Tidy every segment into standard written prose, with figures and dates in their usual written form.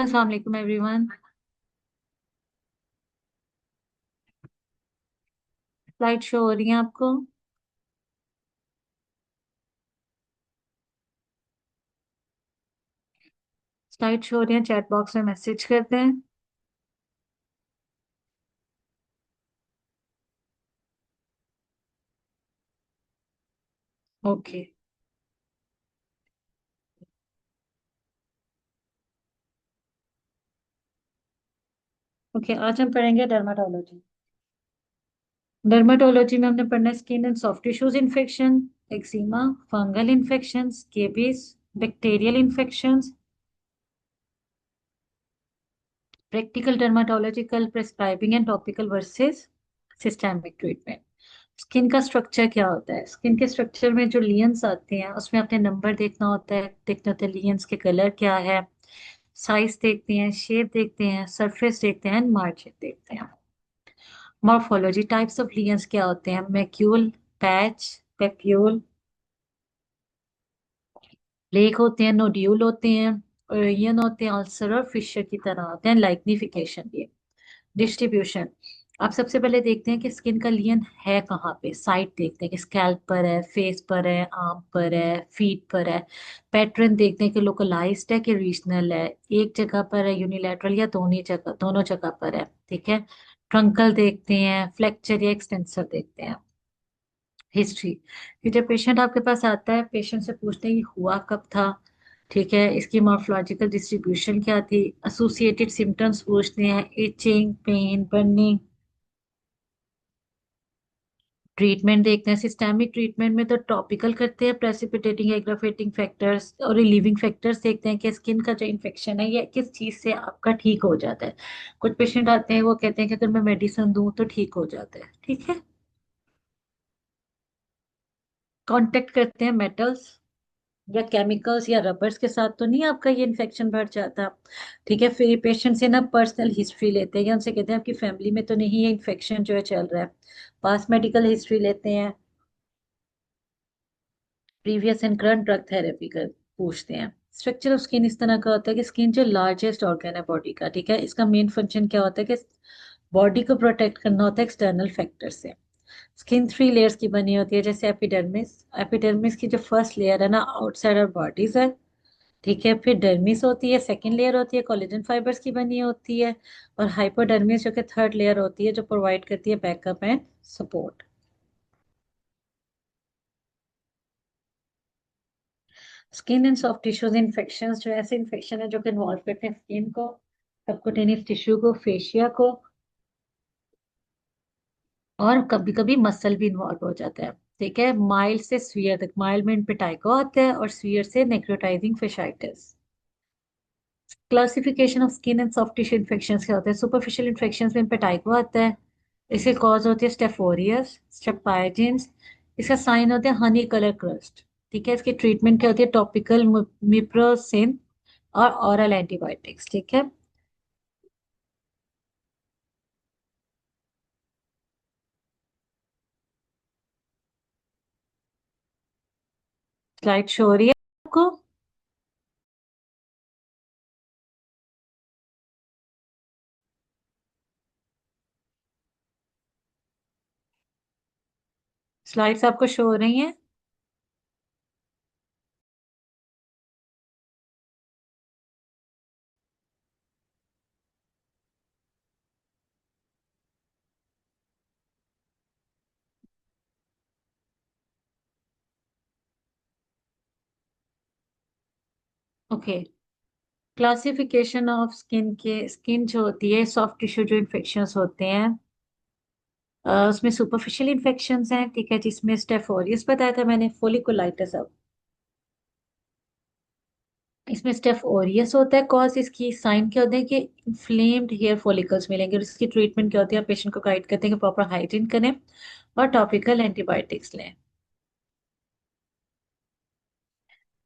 अस्सलाम वालेकुम everyone. Slide show हो रही है आपको? स्लाइड शो हो रही है, चैट बॉक्स में मैसेज करते हैं। ओके। ओके, आज हम पढ़ेंगे डर्माटोलॉजी। डर्माटोलॉजी में हमने पढ़ना है skin and soft tissues infection, eczema, fungal infections, scabies, bacterial infections, practical dermatological prescribing and topical versus systemic treatment. Skin का स्ट्रक्चर क्या होता है? स्किन के स्ट्रक्चर में जो लियंस आते हैं उसमें आपने नंबर देखना होता है लियंस के कलर क्या है, साइज देखते हैं, शेप देखते हैं, सरफेस देखते हैं, मार्जिन देखते हैं। मॉर्फोलॉजी, टाइप्स ऑफ लियंस क्या होते हैं? मैक्यूल, पैच, पेप्यूल, प्लेक होते हैं, नोड्यूल होते हैं, ओरियन होते हैं, अल्सर और फिशर की तरह होते हैं, लाइग्निफिकेशन भी। डिस्ट्रीब्यूशन, आप सबसे पहले देखते हैं कि स्किन का लियन है कहाँ पे। साइट देखते हैं कि स्कैल्प पर है, फेस पर है, आर्म पर है, फीट पर है। पैटर्न देखते हैं कि लोकलाइज्ड है कि रीजनल है, एक जगह पर है, यूनिलैटरल या दोनों जगह पर है। ठीक है। ट्रंकल देखते हैं, फ्लेक्चर या एक्सटेंसर देखते हैं। हिस्ट्री, कि जब पेशेंट आपके पास आता है, पेशेंट से पूछते हैं कि हुआ कब था। ठीक है, इसकी मॉर्फोलॉजिकल डिस्ट्रीब्यूशन क्या थी, एसोसिएटेड सिम्टम्स पूछते हैं, इचिंग, पेन, बर्निंग। ट्रीटमेंट देखते हैं, सिस्टेमिक ट्रीटमेंट में तो टॉपिकल करते हैं, प्रेसिपिटेटिंग एग्राफेटिंग फैक्टर्स और रिलीविंग फैक्टर्स देखते हैं कि स्किन का जो इन्फेक्शन है ये किस चीज से आपका ठीक हो जाता है। कुछ पेशेंट आते हैं वो कहते हैं कि अगर मैं मेडिसिन दूं तो ठीक हो जाता है। ठीक है। कांटेक्ट करते हैं मेटल्स या केमिकल्स या रबर्स के साथ तो नहीं आपका ये इन्फेक्शन बढ़ जाता। ठीक है, फिर पेशेंट से ना पर्सनल हिस्ट्री लेते हैं या उनसे कहते हैं आपकी फैमिली में तो नहीं ये इन्फेक्शन जो है चल रहा है। पास मेडिकल हिस्ट्री लेते हैं, previous and current drug therapy कर पूछते हैं। स्ट्रक्चर ऑफ स्किन इस तरह का होता है कि स्किन जो लार्जेस्ट ऑर्गन है बॉडी का, ठीक है, इसका मेन फंक्शन क्या होता है कि बॉडी को प्रोटेक्ट करना होता है एक्सटर्नल फैक्टर से। स्किन 3 लेयर्स की बनी होती है, जैसे एपिडर्मिस। एपिडर्मिस की जो फर्स्ट लेयर है ना, आउटसाइड और बॉडीज है। ठीक है, फिर डर्मिस होती है, सेकंड लेयर होती है, कोलेजन फाइबर्स की बनी होती है। और हाइपोडर्मिस जो कि थर्ड लेयर होती है, जो प्रोवाइड करती है backup and support. Skin and soft tissues infection जो ऐसे इन्फेक्शन है जो कि इन्वॉल्व करते हैं स्किन को, सबक्यूटेनियस टिश्यू को, फेशिया को, और कभी कभी मसल भी इन्वॉल्व हो जाता है। ठीक है, माइल्ड से स्फीयर तक। माइल्ड में इम्पेटाइको आता है और स्फीयर से necrotizing fasciitis. Classification of skin and soft tissue infection क्या होते हैं? सुपरफिशियल इन्फेक्शन में इम्पेटाइको आता है। इसके कॉज होती है स्टेफोरियस, स्टेपाइजिन्स। इसका साइन होता है हनी कलर क्रस्ट। ठीक है, इसकी ट्रीटमेंट क्या होती है? टॉपिकल मिप्रोसिन और ऑरल एंटीबायोटिक्स। ठीक है। स्लाइड शो हो रही है आपको? स्लाइड्स आपको शो हो रही हैं? ओके। क्लासिफिकेशन ऑफ स्किन के, स्किन जो होती है सॉफ्ट टिश्यू जो इन्फेक्शंस होते हैं, उसमें सुपरफिशियल इन्फेक्शंस हैं। ठीक है, जिसमें स्टेफोरियस बताया था मैंने, फोलिकुलाइटिस। इसमें स्टेफ ओरियस होता है। कॉज इसकी साइन क्या होते हैं कि इन्फ्लेम्ड हेयर फॉलिकल्स मिलेंगे, और इसकी ट्रीटमेंट क्या होती है? पेशेंट को गाइड करते हैं कि प्रॉपर हाइजीन करें और टॉपिकल एंटीबायोटिक्स लें।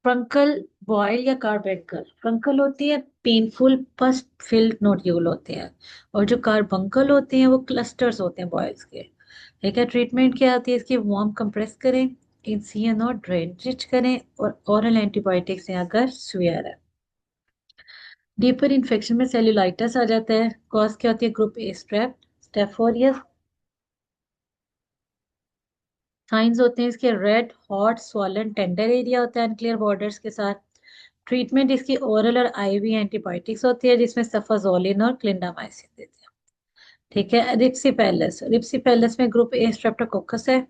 फ्रंकल बॉयल या कार्बेंकल, फ्रंकल होती है पेनफुल पस फिल्ड नोड्यूल होते हैं, और जो कार्बंकल होते हैं वो क्लस्टर्स होते हैं बॉयल्स के। ठीक है, ट्रीटमेंट क्या होती है इसकी? वार्म कंप्रेस करें, इंसियन और ड्रेनेज करें, और ओरल एंटीबायोटिक्स हैं अगर सीवियर है। डीपर इन्फेक्शन में सेल्यूलाइटिस आ जाता है। कॉज क्या होती है? Group A strep, staph aureus. Signs होते हैं इसके red, hot, swollen, tender area होता है अनक्लियर बॉर्डर्स के साथ। ट्रीटमेंट इसकी ओरल और आईवी एंटीबायोटिक्स होती है जिसमें सफाजोलिन और क्लिंडामाइसिन देते हैं। ठीक है। रिप्सिपैलस, रिप्सिपैलस में ग्रुप ए स्ट्रेप्टोकोकस है।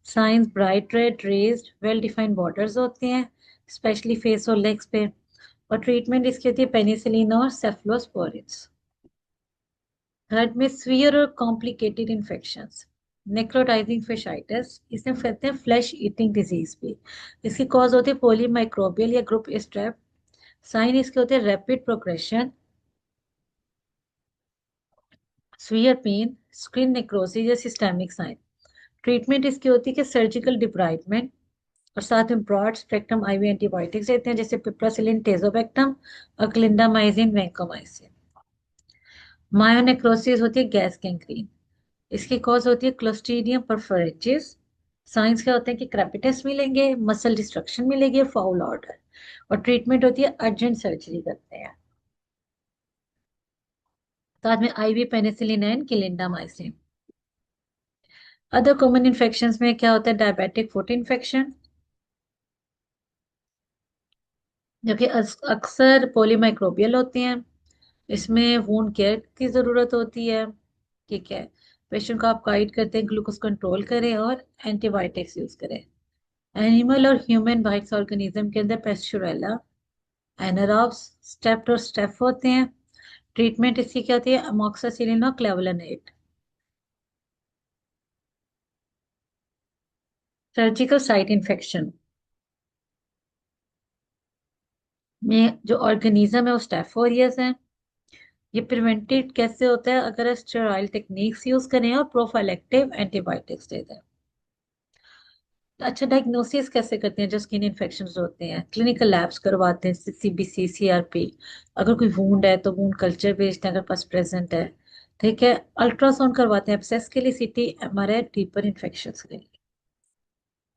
Science bright red, raised, well defined borders होते हैं स्पेशली फेस और लेग्स पे। और ट्रीटमेंट इसकी होती है पेनिसिलिन और सेफलोस्पोरिन्स। थर्ड में स्वीयर और कॉम्प्लिकेटेड इन्फेक्शंस। नेक्रोटाइजिंग फिशाइटिस, इसमें कहते हैं फ्लैश ईटिंग डिजीज भी। इसकी कॉज होती है पोलीमाइक्रोबियल या ग्रुप स्ट्रेप। साइन इसके होते हैं rapid progression, severe pain, skin necrosis या सिस्टेमिक साइन। ट्रीटमेंट इसकी होती है कि सर्जिकल डिब्राइडमेंट और साथ में ब्रॉड स्पेक्ट्रम आईवी एंटीबायोटिक्स देते हैं जैसे पिप्रासिलिन, टेजोबैक्टम और क्लिंडामाइजिन, वैंकोमाइसिन। मायोनेक्रोसिस होती है गैस गैंग्रीन। इसकी कॉज होती है क्लोस्ट्रीडियम परफोरेंजिस। साइंस क्या होते हैं कि क्रेपिटस मिलेंगे, मसल डिस्ट्रक्शन मिलेगी, फाउल ऑर्डर। और ट्रीटमेंट होती है अर्जेंट सर्जरी करते हैं। साथ में IV penicillin and clindamycin. Other common infections में क्या होता है? डायबिटिक फुट इन्फेक्शन, जो कि अक्सर पोलीमाइक्रोबियल होते हैं। इसमें वूंड केयर की जरूरत होती है। ठीक है। पेशेंट को आप गाइड करते हैं ग्लूकोज कंट्रोल करें और एंटीबायोटिक्स यूज करें। एनिमल और ह्यूमन बाइट्स ऑर्गेनिज्म के अंदर पेस्चुरेला, एनारॉब्स, स्टेप्ट और स्टेफ होते हैं। ट्रीटमेंट इसकी क्या होती है? अमोक्सासिलिन और क्लेवलानेट। सर्जिकल साइट इन्फेक्शन में जो ऑर्गेनिज्म है वो स्टेफ ऑरियस है। ये प्रिवेंटेड कैसे होता है? अगर स्टेरॉयल टेक्निक्स यूज करें और प्रोफाइलेक्टिव एंटीबायोटिक्स देते हैं। अच्छा, डायग्नोसिस कैसे करते हैं जो स्किन इन्फेक्शन होते हैं? क्लिनिकल लैब्स करवाते हैं, सीबीसी, सीआरपी। अगर कोई वूंड है तो वूंड कल्चर भेजते हैं अगर पास प्रेजेंट है। ठीक है। अल्ट्रासाउंड करवाते हैं एब्सेस के लिए, सीटी, एमआरआई, डीपर इन्फेक्शन के लिए।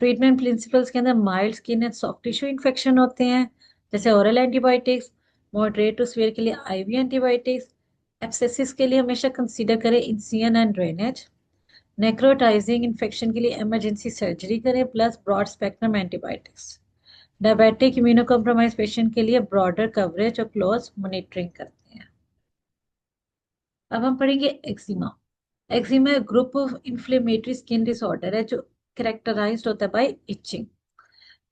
ट्रीटमेंट प्रिंसिपल्स के अंदर mild skin and soft tissue infection होते हैं जैसे oral antibiotics. Moderate to severe के लिए आईवी एंटीबायोटिक्स। एब्सेसिस के लिए हमेशा कंसीडर करें incision and drainage. Necrotizing infection के लिए इमरजेंसी सर्जरी करें plus broad spectrum antibiotics. Diabetic immuno compromise patient के लिए ब्रॉडर कवरेज और क्लोज मॉनिटरिंग करते हैं। अब हम पढ़ेंगे eczema. Eczema group of inflammatory skin disorder है जो कैरेक्टराइज्ड होता है बाय इचिंग।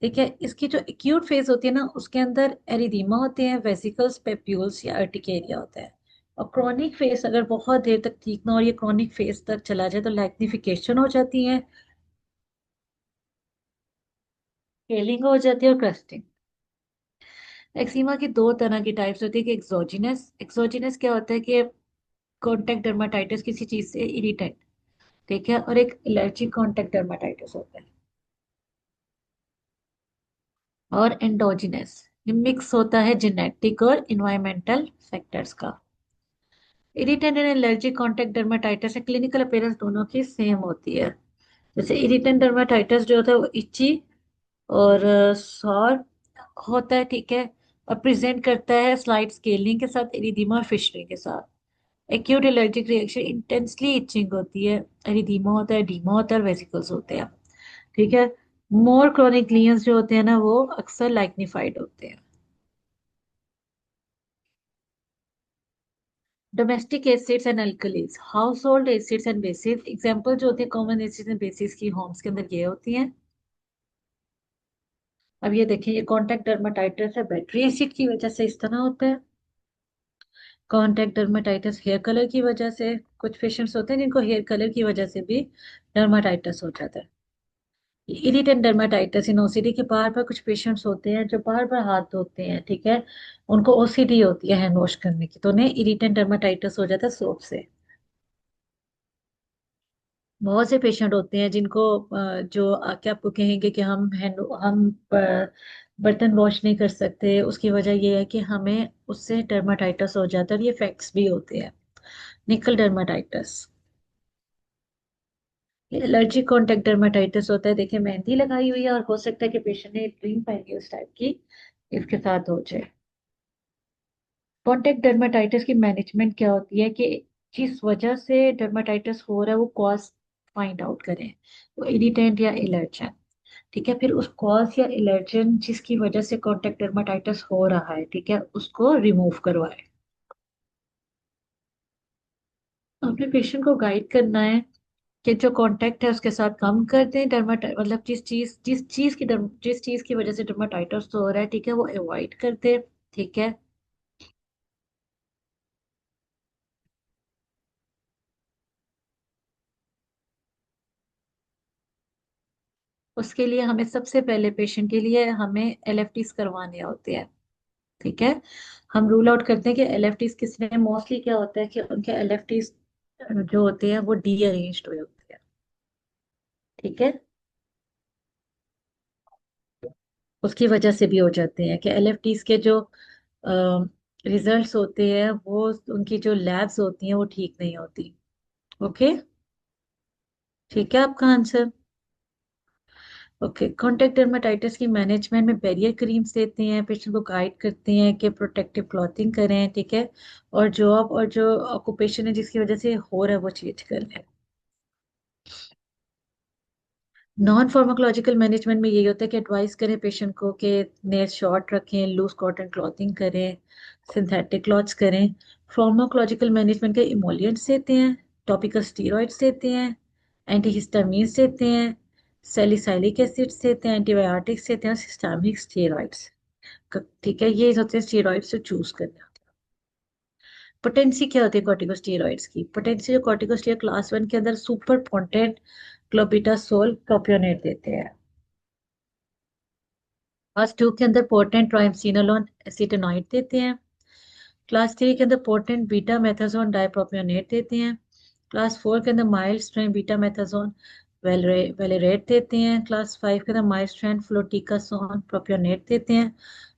ठीक है। इसकी जो एक्यूट फेज होती है ना उसके अंदर एरिदीमा होते हैं, वेसिकल्स, पेप्यूल्स या अर्टिकेरिया होता है। और क्रॉनिक फेज अगर बहुत देर तक ठीक ना और ये क्रॉनिक फेज तक चला जाए तो लैक्निफिकेशन हो जाती है, स्केलिंग हो जाती है और क्रस्टिंग। एक्जिमा की दो तरह की टाइप्स होती है कि एक्सोजिनस। एक्सोजिनस क्या होता है कि कॉन्टेक्ट डर्माटाइटिस, किसी चीज से इरिटेंट। ठीक है। और एक एलर्जिक कॉन्टेक्ट डर्माटाइटिस होता है। और एंडोजिनस, ये मिक्स होता है जेनेटिक और इन्वायरमेंटल फैक्टर्स का। Irritant and allergic contact dermatitis clinical appearance दोनों की सेम होती है। जैसे इरिटेंट डर्माटाइटिस जो होता है वो इची और सॉर होता है। ठीक है। और प्रेजेंट करता है स्लाइड स्केलिंग के साथ, एरिदीमा और फिशरिंग के साथ। Acute allergic reaction intensely itching होती है, एरिदीमा होता है, डीमा होता है और वेसिकल्स होते हैं। ठीक है। मोर क्रॉनिक लीजन्स जो होते हैं ना वो अक्सर लाइग्निफाइड होते हैं। Domestic acids and alkalis, house hold acids and bases. Example जो होते हैं कॉमन एसिड्स एंड बेसिस की होम्स के अंदर ये होती हैं। अब ये देखिए, ये कॉन्टैक्ट डर्माटाइटिस है, बैटरी एसिड की वजह से इस तरह होता है। कॉन्टैक्ट डर्माटाइटिस हेयर कलर की वजह से, कुछ पेशेंट्स होते हैं जिनको हेयर कलर की वजह से भी डर्माटाइटिस हो जाता है। इरिटेंट डर्माटाइटिस, इन ओसीडी के बार बार कुछ पेशेंट्स होते हैं जो बार बार हाथ धोते हैं। ठीक है। उनको ओसीडी होती है हैंड वॉश करने की, तो उन्हें इरिटेंट डर्माटाइटिस हो जाता है सोप से। बहुत से पेशेंट होते हैं जिनको जो आके आपको कहेंगे कि हम बर्तन वॉश नहीं कर सकते, उसकी वजह ये है कि हमें उससे डर्माटाइटिस हो जाता है, और ये फैक्ट्स भी होते हैं। निकल डर्माटाइटिस, एलर्जिक कॉन्टेक्ट डर्माटाइटिस होता है। देखिए मेहंदी लगाई हुई है और हो सकता है कि पेशेंट ने क्रीम पहनी है उस टाइप की, इसके साथ हो जाए। कॉन्टेक्ट डर्माटाइटिस की मैनेजमेंट क्या होती है कि जिस वजह से डर्माटाइटिस हो रहा है वो कॉज फाइंड आउट करें, वो इरिटेंट या एलर्जन। ठीक है, फिर उस कॉज या एलर्जन जिसकी वजह से कॉन्टेक्ट डर्माटाइटिस हो रहा है, ठीक है, उसको रिमूव करवाए। अपने पेशेंट को गाइड करना है कि जो कांटेक्ट है उसके साथ कम कर दें, डर्माटाइ मतलब जिस चीज की वजह से डर्माटाइटिस हो रहा है, ठीक है, वो अवॉइड कर दे। ठीक है। उसके लिए हमें सबसे पहले पेशेंट के लिए हमें एलएफटीज करवाने होते हैं। ठीक है। हम रूल आउट करते हैं कि एलएफटीज किसने, मोस्टली क्या होता है कि उनके एलएफटीज जो होते हैं वो डी अरेंज्ड हुए होते हैं। ठीक है। उसकी वजह से भी हो जाते हैं कि एलएफटीज के जो रिजल्ट्स होते हैं वो, उनकी जो लैब्स होती हैं वो ठीक नहीं होती। ओके। ठीक है आपका आंसर। ओके, कॉन्टेक्ट डर्माटाइटिस की मैनेजमेंट में बैरियर क्रीम्स देते हैं, पेशेंट को गाइड करते हैं कि प्रोटेक्टिव क्लॉथिंग करें। ठीक है। और जॉब और जो ऑक्यूपेशन है जिसकी वजह से हो रहा है वो चेंज कर लें। नॉन फार्माकोलॉजिकल मैनेजमेंट में यही होता है कि एडवाइस करें पेशेंट को कि नेल शॉर्ट रखें, लूज कॉटन क्लॉथिंग करें, सिंथेटिक क्लॉथ्स करें। फार्माकोलॉजिकल मैनेजमेंट के इमोलिएंट्स देते हैं, टॉपिकल स्टीरॉइड्स देते हैं, एंटीहिस्टामिन्स देते हैं, सैलिसाइलिक एसिड्स देते हैं, एंटीबायोटिक्स देते हैं, सिस्टामिक स्टेरॉइड्स। ठीक है, ये होते हैं स्टेरॉइड्स जो चूज करना। पोटेंसी क्या होती है कॉर्टिकोस्टेरॉइड्स की? पोटेंसी जो कॉर्टिकोस्टेरॉइड क्लास 1 के अंदर सुपर पोटेंट क्लोबिटासोल प्रोपियोनेट देते हैं। क्लास 2 के अंदर पोटेंट ट्राइमसिनोलोन एसीटेनॉइड देते हैं। क्लास 3 के अंदर पोटेंट बीटा मेथाजोन डाइप्रोपियोनेट देते हैं। क्लास 4 के अंदर माइल्ड स्ट्रेन बीटा मेथाजोन वेलेरेट देते हैं। क्लास 5 के अंदर माइल्ड स्ट्रेन फ्लोटिकासोन प्रोपियोनेट देते हैं।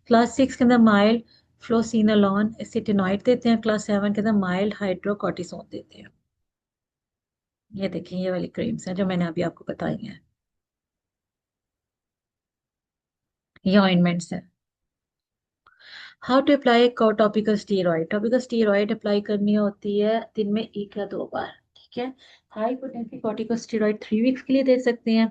क्लास 6 के अंदर माइल्ड फ्लोसिनोलॉन एसीटेनॉइड देते हैं। क्लास 7 के अंदर माइल्ड हाइड्रोकॉर्टिसोन देते हैं। ये देखिए, ये वाली क्रीम्स हैं जो मैंने अभी आपको बताई हैं। ये ऑइंटमेंट्स हैं। How to apply topical steroid? Topical steroid apply करनी होती है दिन में 1 या 2 बार। ठीक है। हाई पोटेंसी कॉर्टिकोस्टेरॉइड 3 वीक्स के लिए दे सकते हैं।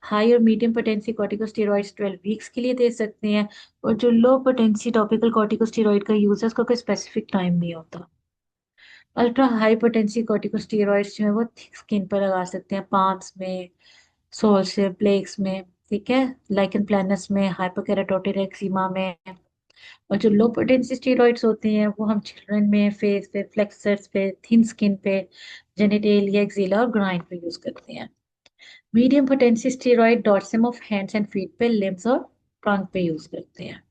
हाई और मीडियम पोटेंसी कॉर्टिकोस्टेरॉइड्स 12 वीक्स के लिए दे सकते हैं। और जो लो पोटेंसी टॉपिकल कॉर्टिकोस्टेरॉइड का यूज है उसका कोई स्पेसिफिक टाइम नहीं होता। अल्ट्रा हाई पोटेंसी कॉर्टिकोस्टेरॉइड्स जो है वो थिक स्किन पर लगा सकते हैं, पाम्स में, सोल से प्लेक्स में। ठीक है। लाइकन प्लैनस में, हाइपोकेराटोटिक एक्जिमा में। और जो लो पोटेंसी स्टेरॉइड्स होते हैं वो हम चिल्ड्रन में फेस पे, फ्लेक्सर्स पे, थिन स्किन पे, जेनिटेलिया, एक्जिला और ग्राइंड पे यूज करते हैं। Medium potency steroid dorsum of hands and feet पे, लिम्स और ट्रंक पे यूज करते हैं।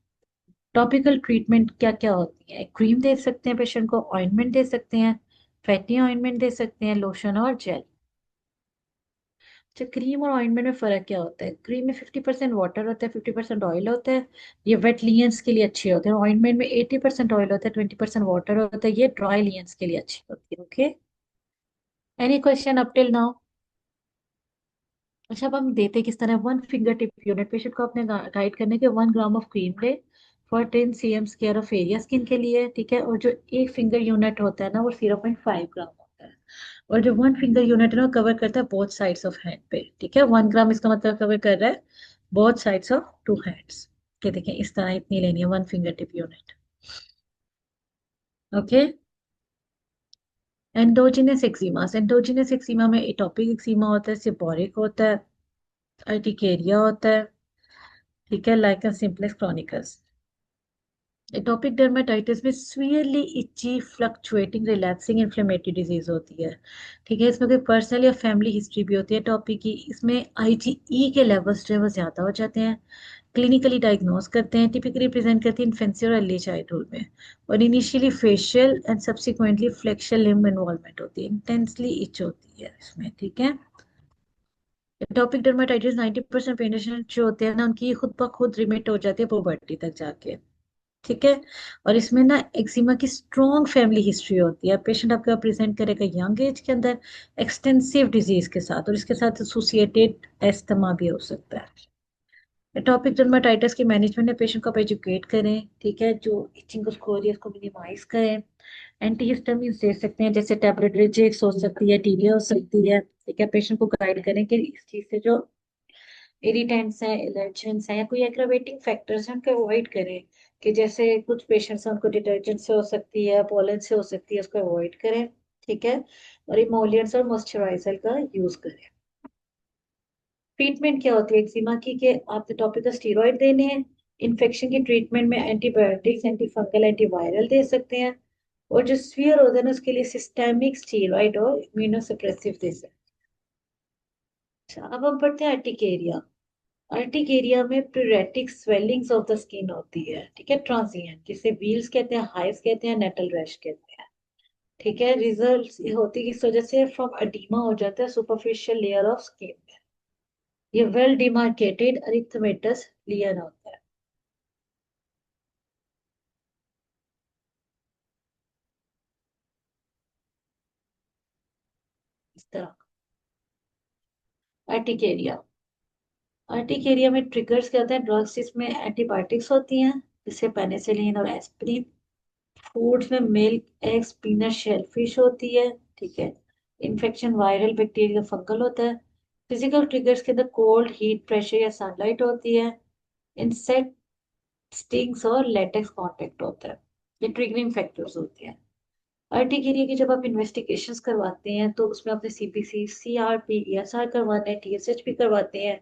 टॉपिकल ट्रीटमेंट क्या क्या होती है? क्रीम दे सकते हैं पेशेंट को, ऑइंटमेंट दे सकते हैं, फैटी ऑइंटमेंट दे सकते हैं, लोशन और जेल। अच्छा, क्रीम और ऑइंटमेंट में फर्क क्या होता है? क्रीम में 50% वाटर होता है, 50% ऑयल होता है। ये वेट लियंस के लिए अच्छी होते हैं। ऑइंटमेंट में 80% ऑयल होता है, 20% वाटर होता है। ये ड्राई लियंस के लिए अच्छी होती है। Okay. Any question up till now? अच्छा, अब हम देते किस तरह? 1 फिंगर टिप यूनिट, पेशेंट को अपने गाइड करने के 1 ग्राम ऑफ क्रीम ले for 10 cm square of area skin के लिए। ठीक है। और जो 1 फिंगर यूनिट होता है ना वो 0.5 ग्राम होता है। और जो 1 फिंगर यूनिट है ना कवर करता है बोथ साइड्स ऑफ हैंड पे। ठीक है। 1 ग्राम इसका मतलब कवर कर रहा है बोथ साइड्स ऑफ 2 हैंड्स। के देखें इस तरह इतनी लेनी है 1 finger tip unit. Okay. Endogenous eczemas, endogenous eczema में एटोपिक एक्जिमा होता है, सिबोरिक होता है, अर्टिकेरिया होता है। ठीक है। Lichen simplex chronicus. Atopic dermatitis में severely itchy fluctuating relapsing inflammatory disease होती है। ठीक है। इसमें कोई पर्सनल या फैमिली हिस्ट्री भी होती है टॉपिक की। इसमें आईजीई के लेवल्स जो है वो ज्यादा हो जाते हैं। क्लिनिकली डायग्नोस करते हैं, टिपिकली प्रेजेंट करती है इन्फेंसी और अर्ली चाइल्डहुड में। और initially facial and subsequently flexural limb involvement होती है, इंटेंसली इच होती है इसमें। ठीक है। एटोपिक डर्मेटाइटिस 90% पेशेंट जो होते हैं ना उनकी खुद ब खुद रिमिट हो जाती है पुबर्टी तक जाके। ठीक है। और इसमें ना एक्जिमा की स्ट्रॉन्ग फैमिली हिस्ट्री होती है। पेशेंट आपका प्रेजेंट करेगा यंग एज के अंदर एक्सटेंसिव डिजीज के साथ, और इसके साथ एसोसिएटेड एस्थमा भी हो सकता है। एटॉपिक डर्माटाइटिस की मैनेजमेंट में पेशेंट को आप एजुकेट करें, ठीक है, जो इचिंग उसको हो रही है उसको मिनिमाइज करें। एंटीहिस्टामिन दे सकते हैं, जैसे टेबलेट रिजेक्स हो सकती है, टीडिया हो सकती है, ठीक है। पेशेंट को गाइड करें कि इस चीज से जो इरिटेंट्स हैं, एलर्जेंस हैं या कोई एग्रावेटिंग फैक्टर्स हैं उनको अवॉइड करें। कि जैसे कुछ पेशेंट्स हैं उनको डिटर्जेंट से हो सकती है, पोलन से हो सकती है, उसको अवॉइड करें, ठीक है। और इमोलियंट्स और मॉइस्चराइजर का यूज करें। ट्रीटमेंट क्या होती है एक्जिमा की, कि आप टॉपिकल स्टीरॉइड देने हैं। इन्फेक्शन की ट्रीटमेंट में एंटीबायोटिक्स, एंटीफंगल, एंटीवायरल दे सकते हैं। और जो स्फीयर होता है ना उसके लिए सिस्टेमिक स्टीरॉइड और इम्यूनोसप्रेसिव दे सकते हैं। अच्छा, अब हम पढ़ते हैं अर्टिकेरिया। अर्टिकेरिया में प्यूरेटिक स्वेलिंग्स ऑफ द स्किन होती है, ठीक है, ट्रांजिएंट, जिसे व्हील्स कहते हैं, हाइव्स कहते हैं, नेटल रैश कहते हैं, ठीक है। रिजल्ट होती है इस वजह से फ्रॉम अडीमा हो जाता है सुपरफिशियल लेयर ऑफ स्किन में। ये वेल डिमार्केटेड अरिथमेटस लेयर होता है इस तरह। अर्टिकेरिया, अर्टिकेरिया में ट्रिगर्स क्या होते हैं, ड्रग्स जिसमें एंटीबायोटिक्स होती हैं, जैसे पेनिसिलिन और एस्प्रिन। फूड्स में मिल्क, एग्स, पीनट, शेलफिश होती है, ठीक है। इन्फेक्शन वायरल, बैक्टीरियल, फंगल होता है। फिजिकल ट्रिगर्स के अंदर कोल्ड, हीट, प्रेशर या सनलाइट होती है। इंसेक्ट स्टिंग्स और लेटेक्स कांटेक्ट होता है। ये ट्रिगरिंग फैक्टर्स होते हैं। अर्टिकेरिया की जब आप इन्वेस्टिगेशंस करवाते हैं तो उसमें आपने सीबीसी, सीआरपी, ईएसआर करवाते हैं, टीएसएच भी करवाते हैं,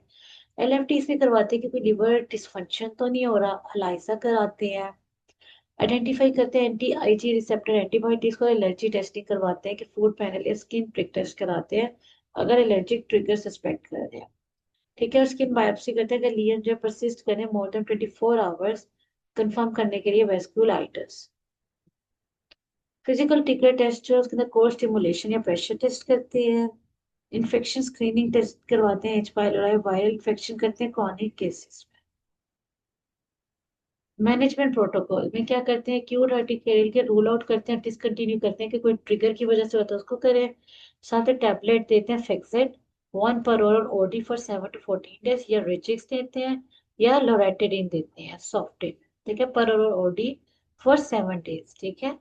एलएफटीज भी करवाते हैं कि कोई लिवर डिसफंक्शन तो नहीं हो रहा, अलाइजा कराते हैं। आइडेंटिफाई करते हैं एंटी आईजी रिसेप्टर एंटीबॉडीज को, एलर्जी टेस्टिंग करवाते हैं कि फूड पैनल या स्किन प्रिक टेस्ट कराते हैं अगर एलर्जिक ट्रिगर सस्पेक्ट कर रहे हैं, ठीक है। और स्किन बायोप्सी करते हैं अगर लीजन जो परसिस्ट करें मोर देन 24 आवर्स, कंफर्म करने के लिए वेस्कुलाइटिस। फिजिकल टिकट टेस्ट जो है, उसके अंदर कोर स्टिमुलेशन या प्रेशर टेस्ट करते हैं। इन्फेक्शन स्क्रीनिंग टेस्ट करवाते हैं, एच पाइलोरी वायरल इन्फेक्शन करते हैं क्रॉनिक केसेस में। मैनेजमेंट प्रोटोकॉल में क्या करते हैं, क्यूर हर्टिकेरियल के रूल आउट करते हैं, डिसकंटिन्यू करते हैं कि कोई ट्रिगर की वजह से होता है उसको करें। साथ ही टैबलेट देते हैं fixed 1 per oral OD for 7 to 14 days, या रिजिक्स देते हैं या लोरेटिडिन देते हैं सॉफ्टिन, ठीक है, पर ओरल ओडी फॉर 7 days, ठीक है।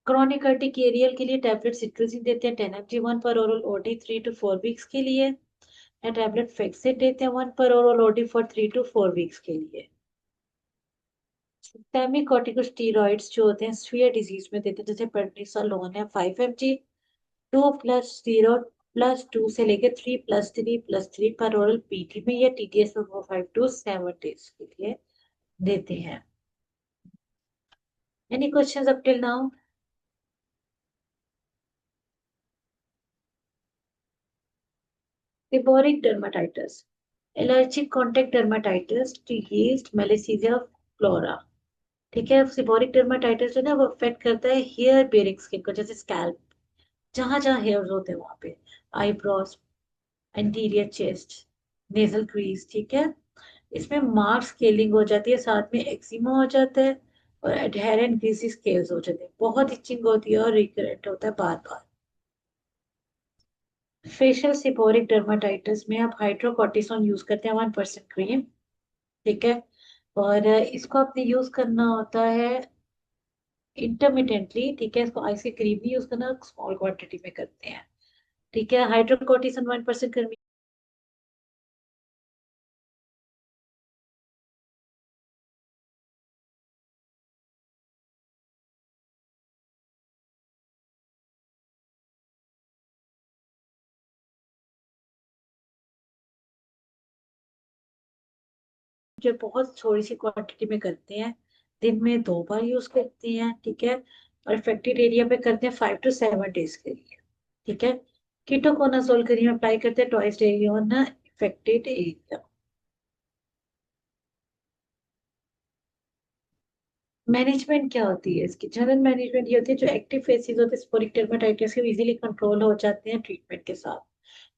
क्रॉनिक अर्टिकेरियल के लिए टैबलेट सिट्रोजिन देते हैं 10 mg 1 per oral OD 3 to 4 weeks के लिए, या टैबलेट फिक्सेड देते हैं 1 per oral OD for 3 to 4 weeks के लिए। सिस्टेमिक कॉर्टिकोस्टेरॉइड्स जो होते हैं स्फीयर डिजीज में देते हैं, जैसे प्रेडनिसोलोन है 5 mg 2+0+2 से लेके 3+3+3 पर ओरल पीटी में, या टीडीएस में 5 to 7 days के लिए देते हैं। Any questions up till now? Seborrheic dermatitis, allergic contact dermatitis to yeast, Malassezia flora, ठीक है। सिबोरिक डर्माटाइटिस जो है ना वो अफेक्ट करता है हेयर बेयरिंग स्किन को, जैसे स्कैल्प, जहां जहां हेयर्स होते हैं वहां पे, eyebrows, anterior chest, nasal crease, ठीक है। इसमें मार्क स्केलिंग हो जाती है, साथ में एक्जिमा हो जाता है, और एडहेरेंट ग्रीसी स्केल्स हो जाते हैं, बहुत इचिंग होती है और रिकरेंट होता है बार बार। फेशियल सिपोरिक डर्माटाइटिस में आप हाइड्रोकोर्टिसोन यूज करते हैं 1% क्रीम, ठीक है। और इसको आपने यूज करना होता है इंटरमिटेंटली, ठीक है। इसको आइस की क्रीम भी यूज करना, स्मॉल क्वांटिटी में करते हैं, ठीक है। हाइड्रोकोर्टिसोन 1% जो बहुत थोड़ी सी क्वांटिटी में करते हैं, दिन में 2 बार यूज करते हैं, ठीक है। और इफेक्टेड एरिया पे करते हैं 5 to 7 days के लिए, ठीक है। कीटोकोनाजोल क्रीम अप्लाई करते हैं twice daily on affected area. Management क्या होती है इसकी, जनरल मैनेजमेंट ये होती है जो एक्टिव फेसिस होते हैं सिपोरिक डर्माटाइटिस के इजीली कंट्रोल हो जाते हैं ट्रीटमेंट के साथ।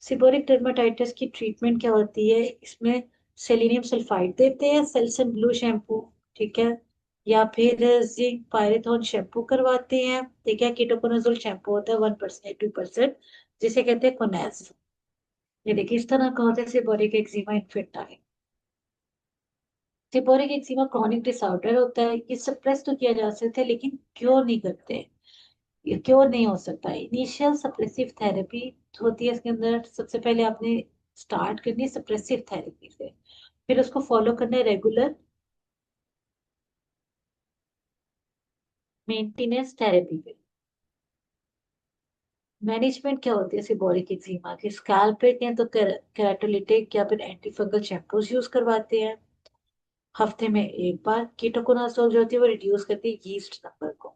सिपोरिक डर्माटाइटिस की ट्रीटमेंट क्या होती है, इसमें सेलेनियम सल्फाइड देते हैं, सेल्सन ब्लू शैम्पू, ठीक है, या फिर जिंक पायरेथोन शैम्पू करवाते हैं, ठीक है। कीटोकोनाजोल शैम्पू होता है 1%, 2%, जिसे कहते हैं कोनेस। ये देखिए इस तरह का होता है seborrhoeic eczema infantile. Seborrhoeic eczema chronic disorder होता है, ये सप्रेस तो किया जा सकता है लेकिन क्योर नहीं करते। ये क्योर नहीं हो सकता। इनिशियल सप्रेसिव थेरेपी होती है इसके अंदर। सबसे पहले आपने स्टार्ट करनी है सप्रेसिव थेरेपी से, फिर उसको फॉलो करना है रेगुलर मेंटेनेंस थेरेपी पे। मैनेजमेंट क्या होती है सेबोरिक एक्जिमा की? स्कैल्प पे क्या तो केराटोलिटिक या फिर एंटी फंगल शैम्पूस यूज करवाते हैं हफ्ते में एक बार। कीटोकोनाजोल जो होती है वो रिड्यूस करती है यीस्ट नंबर को।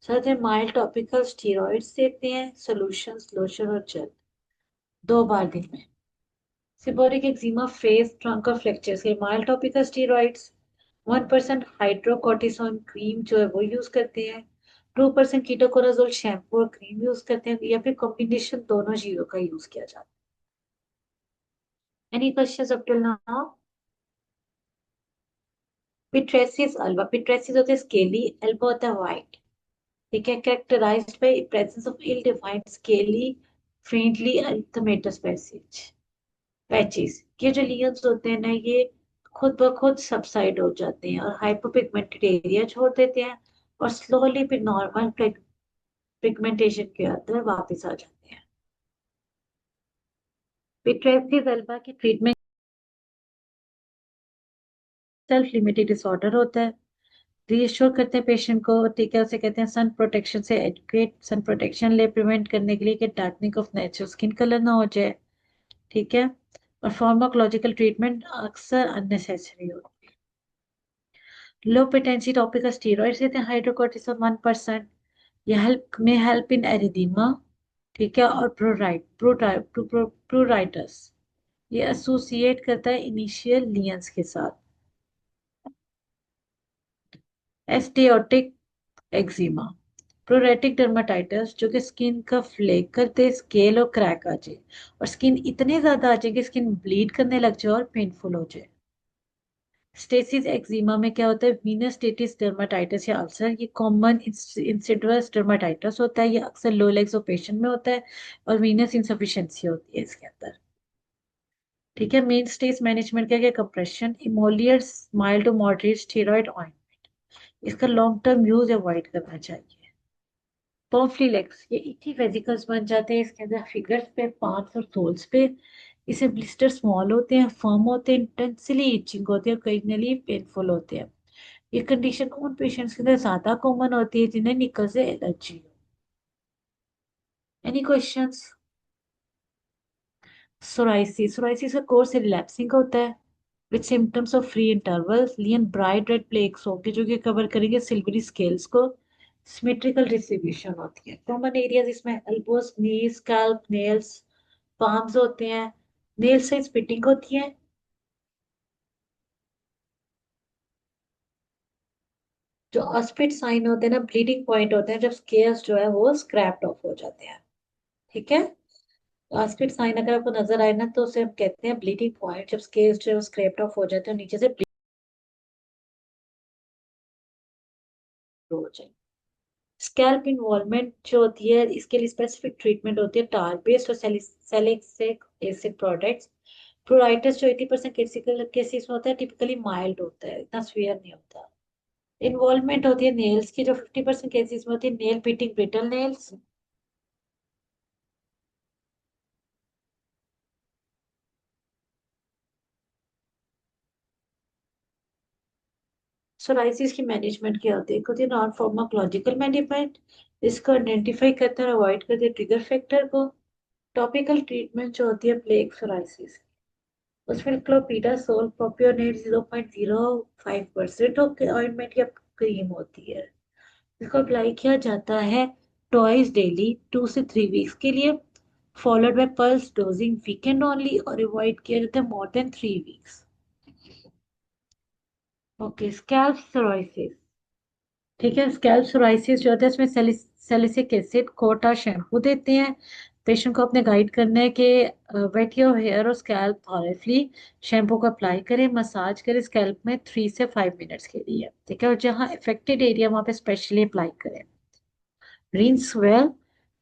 साथ में माइल्ड टॉपिकल स्टीरॉइड्स देते हैं, सॉल्यूशंस लोशन और जेल 2 बार दिन में। सेबोरिक एक्जिमा फेस ट्रंक और फ्रैक्चर्स के mild topical steroids 1% hydrocortisone cream जो है वो यूज करते हैं। 2% कीटोकोनाजोल शैम्पू और क्रीम यूज करते हैं, या फिर कॉम्बिनेशन दोनों चीजों का यूज किया जाता है। Any questions up till now? Pityriasis alba, pityriasis होता है स्केली, एल्बो होता है व्हाइट। ठीक है, characterized by presence of ill-defined scaly faintly erythematous patches. ये जो लीयंस होते हैं ना, ये खुद ब खुद सबसाइड हो जाते हैं और हाइपोपिगमेंटेड एरिया छोड़ देते हैं, और स्लोली फिर नॉर्मल पिगमेंटेशन के अंदर वापस आ जाते हैं। पिट्रेसिस अल्बा की ट्रीटमेंट सेल्फ लिमिटेड डिसऑर्डर होता है। रीएश्योर करते हैं पेशेंट को, ठीक है, उसे कहते हैं सन प्रोटेक्शन से एडुकेट, सन प्रोटेक्शन ले प्रिवेंट करने के लिए कि darkening of natural skin colour ना हो जाए। ठीक है, और फार्माकोलॉजिकल ट्रीटमेंट अक्सर अननेसेसरी होती है। लो पोटेंसी टॉपिकल स्टीरॉइड्स देते हैं हाइड्रोकोर्टिसोन 1%। ये हेल्प इन एरिदीमा। ठीक है, और प्रूराइटस ये एसोसिएट करता है इनिशियल लियंस के साथ। एस्टियोटिक एक्जिमा, प्रोरेटिक डर्माटाइटिस जो कि स्किन का फ्लेक करते स्केल और क्रैक आ जाए, और स्किन इतने ज्यादा आ जाए कि स्किन ब्लीड करने लग जाए और पेनफुल हो जाए। स्टेसिस एक्जिमा में क्या होता है? वीनस स्टेटिस डर्माटाइटिस या अल्सर, ये कॉमन इंसिडियस डर्माटाइटिस होता है। ये अक्सर लो लेग्स और पेशेंट में होता है, और वीनस इंसफिशियंसी होती है इसके अंदर। ठीक है, मेन स्टेज मैनेजमेंट क्या क्या? Compression, emollients, mild to moderate steroid ointment. इसका लॉन्ग टर्म यूज अवॉइड करना चाहिए। पॉम्फ्लीलेक्स, ये इथी वेजिकल्स बन जाते हैं इसके अंदर फिगर्स पे, पार्ट्स और सोल्स पे। इसे ब्लिस्टर स्मॉल होते हैं, फर्म होते हैं, इंटेंसली इचिंग होते हैं, ओकेजनली पेनफुल होते हैं। ये कंडीशन उन पेशेंट्स के अंदर ज्यादा कॉमन होती है जिन्हें निकल से एलर्जी हो। Any questions? सोराइसिस, सोराइसिस का कोर्स रिलैप्सिंग होता है with symptoms of free intervals. लियन ब्राइट रेड प्लेक्स होंगे जो कि कवर करेंगे सिल्वरी स्केल्स को। सिमेट्रिकल डिस्ट्रीब्यूशन होती है। कॉमन एरियाज इसमें elbows, knees, scalp, nails, palms होते हैं। नेल साइज फिटिंग होती है। जो ऑस्पिड साइन होते हैं ना, ब्लीडिंग पॉइंट होते हैं जब स्केल्स जो है वो स्क्रैप्ड ऑफ हो जाते हैं। ठीक है, ऑस्पिड साइन अगर आपको नजर आए ना, तो उसे हम कहते हैं ब्लीडिंग पॉइंट, जब स्केल्स जो है स्क्रैप्ड ऑफ हो जाते हैं और नीचे से bleed हो जाए। स्कैल्प इन्वॉल्वमेंट जो होती है, इसके लिए स्पेसिफिक ट्रीटमेंट होती है, टार बेस्ड और सैलिसिलिक एसिड प्रोडक्ट्स। प्रोराइटिस जो 80% केसेस में होता है, टिपिकली माइल्ड होता है, इतना सीवियर नहीं होता। इन्वॉल्वमेंट होती है नेल्स की, जो 50% केसेस में होती है, nail beating, brittle nails. Psoriasis की मैनेजमेंट क्या होती है? एक होती है नॉन फार्माकोलॉजिकल मैनेजमेंट, इसको आइडेंटिफाई करते हैं और अवॉइड करते हैं ट्रिगर फैक्टर को। टॉपिकल ट्रीटमेंट जो होती है प्लेग सोराइसिस, उसमें क्लोपिडासोल प्रोपियोनेट 0.05% ऑइंटमेंट या क्रीम होती है। इसको अप्लाई किया जाता है ट्वाइस डेली 2 से 3 वीक्स के लिए, followed by pulse dosing weekend only, और अवॉइड किया जाता है more than 3 weeks. Okay, scalp psoriasis. ठीक है, स्कैल्प सोराइसिस जो होता है इसमें सैलिसिक एसिड कोटा शैम्पू देते हैं। पेशेंट को अपने गाइड करना है कि वेट योर हेयर और स्कैल्प थॉरफुली, शैम्पू को अप्लाई करें, मसाज करें स्कैल्प में 3 से 5 मिनट्स के लिए। ठीक है, और जहाँ अफेक्टेड एरिया वहाँ पे स्पेशली अप्लाई करें। रिंस वेल,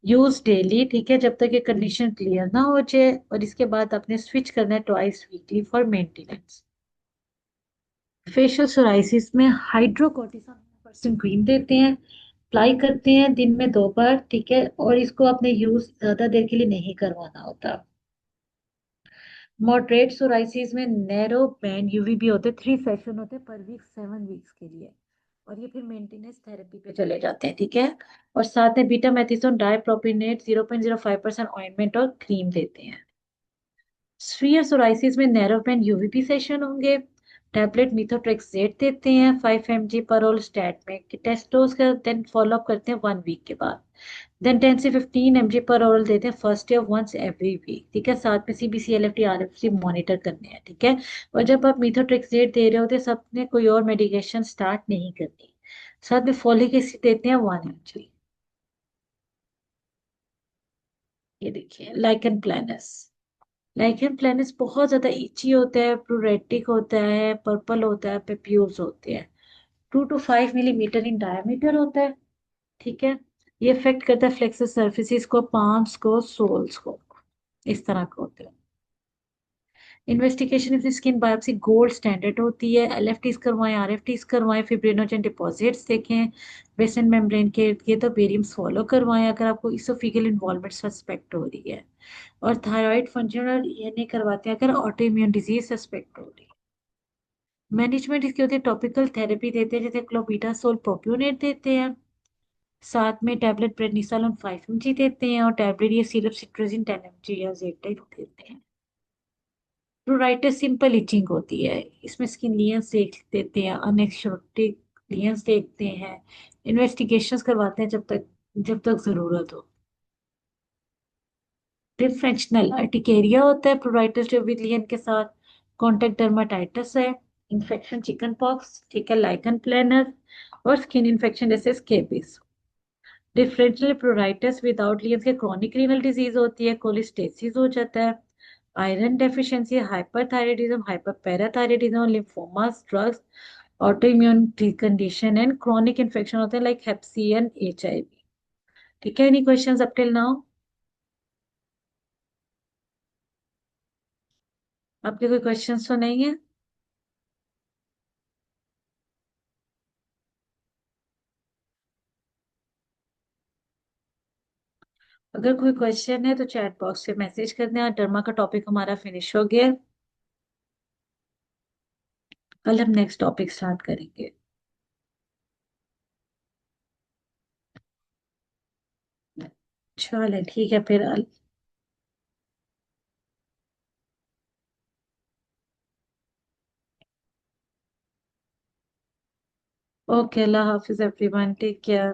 यूज डेली, ठीक है, जब तक ये कंडीशन क्लियर ना हो जाए, और इसके बाद आपने स्विच करना है twice weekly for maintenance. Facial psoriasis में हाइड्रोकोर्टिसोन क्रीम देते हैं, अप्लाई करते हैं दिन में 2 बार, ठीक है, और इसको अपने यूज ज्यादा देर के लिए नहीं करवाना होता। मॉडरेट सोराइसिस में नैरो बैंड यूवीबी होते हैं, 3 सेशन होते हैं पर वीक, 7 वीक्स के लिए, और ये फिर मेंटेनेंस थेरेपी पे चले जाते हैं, ठीक है। और साथ में बीटा मैथिसोन डाइप्रोपिनेट 0.05% ऑइंटमेंट और क्रीम देते हैं। स्फीयर सोराइसिस में नैरो बैंड यूवीपी सेशन होंगे, टैबलेट मिथोट्रेक्सेट देते हैं 5 mg पर ऑल स्टैट में टेस्टोस का, देन फॉलो अप करते हैं 1 वीक के बाद, देन 10 से 15 mg पर ऑल देते हैं first year once every week, ठीक है, साथ में सीबीसी एलएफटी आरएफसी मॉनिटर करने हैं, ठीक है। और जब आप मिथोट्रेक्सेट दे रहे होते हैं सबने कोई और मेडिकेशन स्टार्ट नहीं करनी, साथ में फॉलिक एसिड देते हैं 1 mg। ये देखिए लाइकन प्लानस, लाइकेन प्लेनिस बहुत ज्यादा इची होता है, प्रूरेटिक होता है, पर्पल होता है, पेप्यूल्स होते हैं, 2 to 5 मिलीमीटर इन डायमीटर होता है, ठीक है। ये इफेक्ट करता है फ्लेक्सर सर्फेसिस को, पाम्स को, सोल्स को, इस तरह का होता है। Investigation of skin biopsy gold standard होती है, एलएफटीज करवाएं, आरएफटीज करवाएं, फिब्रिनोजन डिपॉजिट्स देखें, बेसन मेम्ब्रेन के इर्द गिर्द तो बेरियम्स फॉलो करवाएं अगर आपको इसोफिगल इन्वॉल्वमेंट सस्पेक्ट हो रही है, और थायराइड फंक्शनल ये नहीं करवाते अगर ऑटो इम्यून डिजीज सस्पेक्ट हो रही है। मैनेजमेंट इसकी होती है टॉपिकल थेरेपी देते हैं, जैसे क्लोबिटासोल प्रोप्योनेट देते हैं, साथ में टैबलेट प्रेडनिसोलोन 5 mg देते हैं, और टैबलेट ये सिरप सिट्रोजिन 10 mg या जेटाइप देते हैं। प्रोराइटिस सिंपल इचिंग होती है, इसमें स्किन लियंस देख देते हैं, अनएक्सोटिक लियंस देखते हैं, इन्वेस्टिगेशंस करवाते हैं जब तक जरूरत हो। डिफरेंशियल अर्टिकेरिया होता है प्रोराइटिस विलियन के साथ, कॉन्टेक्ट डर्माटाइटिस है, इन्फेक्शन चिकन पॉक्स, ठीक है, लाइकन प्लेनर, और स्किन इन्फेक्शन जैसे स्केबिस। डिफरेंशियल प्रोराइटिस विदाउट लियंस के क्रॉनिक रीनल डिजीज होती है, कोलिस्टेसिस हो जाता है, iron deficiency, hyperthyroidism, hyperparathyroidism, lymphomas, drugs, auto immune condition and chronic infection होते हैं like hep C and HIV। ठीक है, any questions up till now? आपके कोई क्वेश्चंस तो नहीं है? अगर कोई क्वेश्चन है तो चैट बॉक्स से मैसेज कर दें। डर्मा का टॉपिक हमारा फिनिश हो गया, कल हम नेक्स्ट टॉपिक स्टार्ट करेंगे। चलो ठीक है फिर। ओके, अल्लाह हाफिज एवरीवन, टेक केयर।